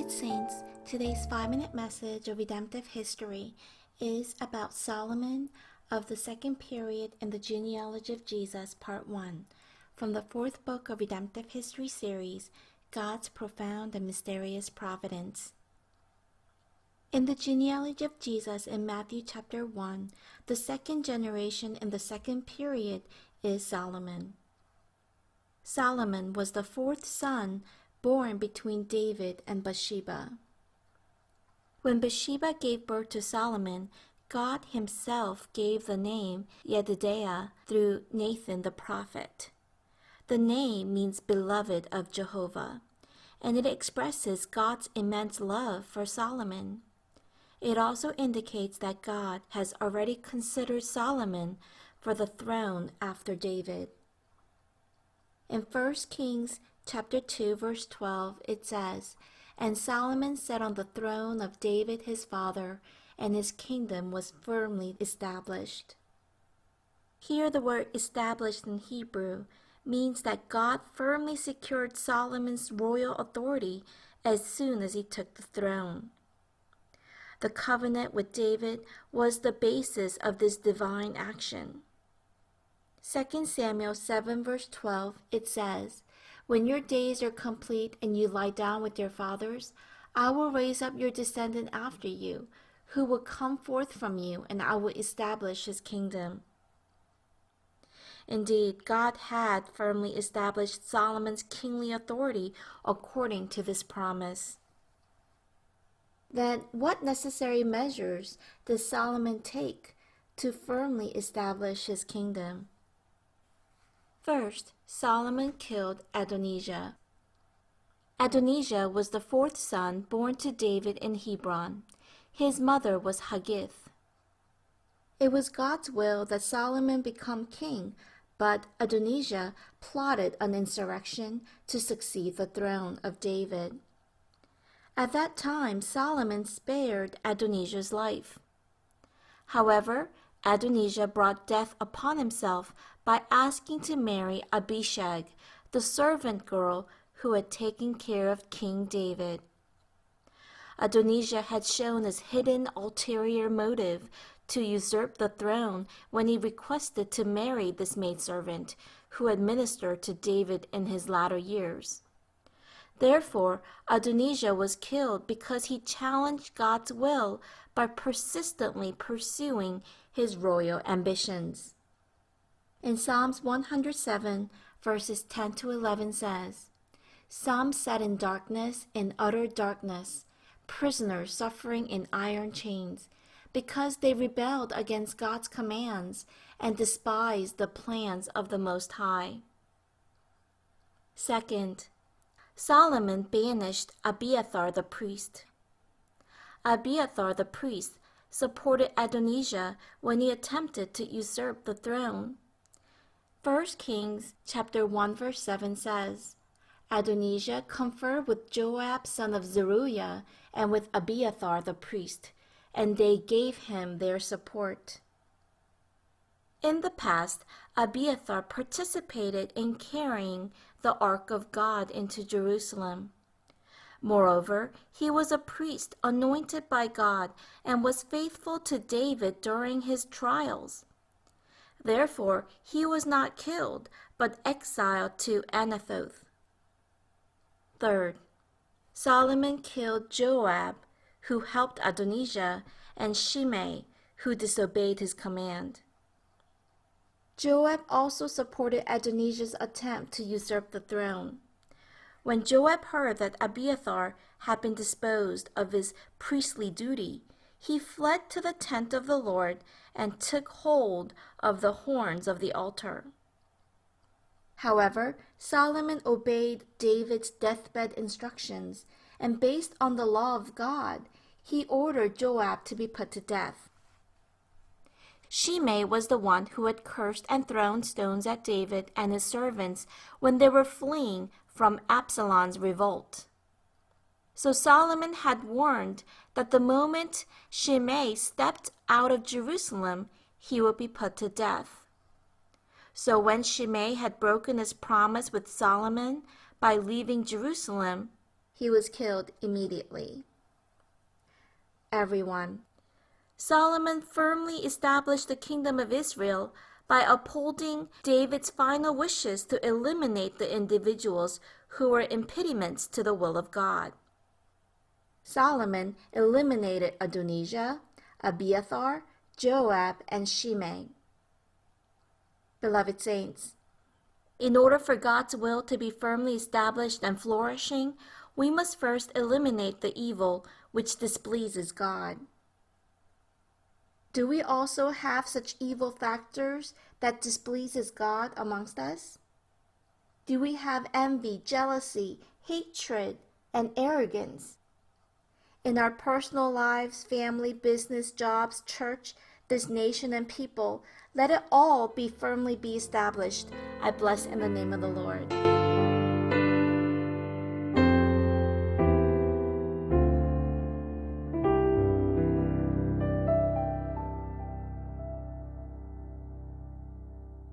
Beloved Saints, today's 5-minute message of redemptive history is about Solomon of the second period in the genealogy of Jesus, Part 1, from the 4th book of Redemptive History series, God's Profound and Mysterious Providence. In the genealogy of Jesus in Matthew chapter 1, the second generation in the second period is Solomon. Solomon was the 4th son born between David and Bathsheba. When Bathsheba gave birth to Solomon, God himself gave the name Yedidiah through Nathan the prophet. The name means beloved of Jehovah, and it expresses God's immense love for Solomon. It also indicates that God has already considered Solomon for the throne after David. In 1 Kings chapter 2, verse 12, it says, "And Solomon sat on the throne of David his father, and his kingdom was firmly established." Here the word established in Hebrew means that God firmly secured Solomon's royal authority as soon as he took the throne. The covenant with David was the basis of this divine action. 2 Samuel 7 verse 12, it says, "When your days are complete and you lie down with your fathers, I will raise up your descendant after you, who will come forth from you, and I will establish his kingdom." Indeed, God had firmly established Solomon's kingly authority according to this promise. Then, what necessary measures did Solomon take to firmly establish his kingdom? First, Solomon killed Adonijah. Adonijah was the 4th son born to David in Hebron. His mother was Haggith. It was God's will that Solomon become king, but Adonijah plotted an insurrection to succeed the throne of David. At that time, Solomon spared Adonijah's life. However, Adonijah brought death upon himself by asking to marry Abishag, the servant girl who had taken care of King David. Adonijah had shown his hidden ulterior motive to usurp the throne when he requested to marry this maidservant who had ministered to David in his latter years. Therefore, Adonijah was killed because he challenged God's will by persistently pursuing his royal ambitions. In Psalms 107, verses 10 to 11 says, "Some sat in darkness, in utter darkness, prisoners suffering in iron chains, because they rebelled against God's commands and despised the plans of the Most High." Second, Solomon banished Abiathar the priest. Abiathar the priest supported Adonijah when he attempted to usurp the throne. 1 Kings chapter 1 verse 7 says, "Adonijah conferred with Joab son of Zeruiah and with Abiathar the priest, and they gave him their support." In the past, Abiathar participated in carrying the Ark of God into Jerusalem. Moreover, he was a priest anointed by God and was faithful to David during his trials. Therefore, he was not killed, but exiled to Anathoth. Third, Solomon killed Joab, who helped Adonijah, and Shimei, who disobeyed his command. Joab also supported Adonijah's attempt to usurp the throne. When Joab heard that Abiathar had been disposed of his priestly duty, he fled to the tent of the Lord and took hold of the horns of the altar. However, Solomon obeyed David's deathbed instructions, and based on the law of God, he ordered Joab to be put to death. Shimei was the one who had cursed and thrown stones at David and his servants when they were fleeing from Absalom's revolt. So Solomon had warned that the moment Shimei stepped out of Jerusalem, he would be put to death. So when Shimei had broken his promise with Solomon by leaving Jerusalem, he was killed immediately. Everyone. Solomon firmly established the kingdom of Israel by upholding David's final wishes to eliminate the individuals who were impediments to the will of God. Solomon eliminated Adonijah, Abiathar, Joab, and Shimei. Beloved saints, in order for God's will to be firmly established and flourishing, we must first eliminate the evil which displeases God. Do we also have such evil factors that displeases God amongst us? Do we have envy, jealousy, hatred, and arrogance? In our personal lives, family, business, jobs, church, this nation and people, let it all be firmly established. I bless in the name of the Lord.